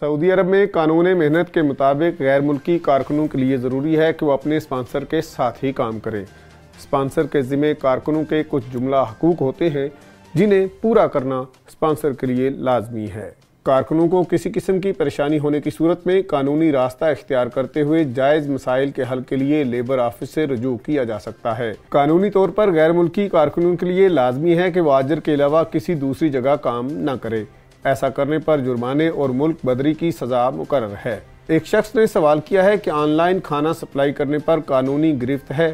Saudi अरब में कानून मेहनत के मुताबिक गैर मुल्की कारकुनों के लिए ज़रूरी है कि वो अपने स्पॉन्सर के साथ ही काम करें। स्पॉन्सर के ज़िम्मे कारकुनों के कुछ जुमला हकूक़ होते हैं जिन्हें पूरा करना स्पॉन्सर के लिए लाजमी है। कारकुनों को किसी किस्म की परेशानी होने की सूरत में कानूनी रास्ता इख्तियार करते हुए जायज़ मसाइल के हल के लिए लेबर ऑफिस से रुजू किया जा सकता है। कानूनी तौर पर गैर मुल्की कारकुनों के लिए लाजमी है कि वो आजर के अलावा किसी दूसरी जगह काम न करे। ऐसा करने पर जुर्माने और मुल्क बदरी की सज़ा मुकर्रर है। एक शख्स ने सवाल किया है कि ऑनलाइन खाना सप्लाई करने पर कानूनी गिरफ्त है,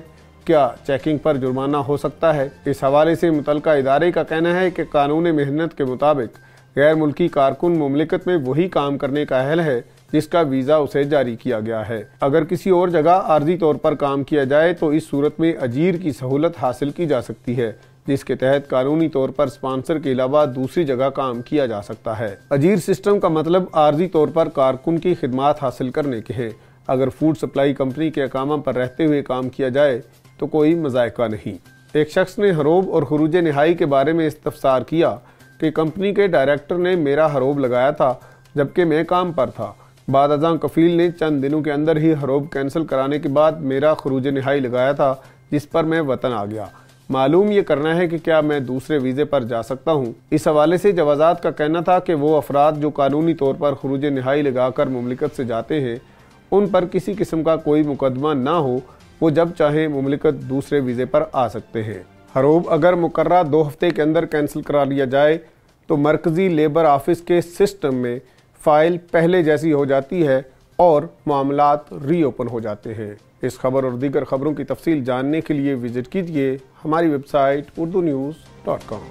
क्या चेकिंग पर जुर्माना हो सकता है? इस हवाले से मुतल्लिका इदारे का कहना है कि कानून मेहनत के मुताबिक गैर मुल्की कारकुन मुमलिकत में वही काम करने का अहल है जिसका वीज़ा उसे जारी किया गया है। अगर किसी और जगह आर्जी तौर पर काम किया जाए तो इस सूरत में अजीर की सहूलत हासिल की जा सकती है, जिसके तहत कानूनी तौर पर स्पॉन्सर के अलावा दूसरी जगह काम किया जा सकता है। अजीर सिस्टम का मतलब आर्जी तौर पर कारकुन की खिदमात हासिल करने के हैं। अगर फूड सप्लाई कंपनी के अकामा पर रहते हुए काम किया जाए तो कोई मज़ायका नहीं। एक शख्स ने हरोब और खरूज नहाई के बारे में इस्तफसार किया कि कंपनी के डायरेक्टर ने मेरा हरोब लगाया था जबकि मैं काम पर था। बाद अज़ां कफील ने चंद दिनों के अंदर ही हरोब कैंसिल कराने के बाद मेरा खरूज नहाई लगाया था, जिस पर मैं वतन आ गया। मालूम ये करना है कि क्या मैं दूसरे वीज़े पर जा सकता हूँ। इस हवाले से जवाज़ात का कहना था कि वो अफराद जो कानूनी तौर पर खरूज नहाई लगाकर मुमलिकत से जाते हैं उन पर किसी किस्म का कोई मुकदमा ना हो, वो जब चाहें मुमलिकत दूसरे वीज़े पर आ सकते हैं। हरोब अगर मुकर्रर 2 हफ्ते के अंदर कैंसिल करा लिया जाए तो मरकज़ी लेबर ऑफिस के सिस्टम में फ़ाइल पहले जैसी हो जाती है और मामलात रीओपन हो जाते हैं। इस खबर और दीगर खबरों की तफसील जानने के लिए विजिट कीजिए हमारी वेबसाइट urdunews.com।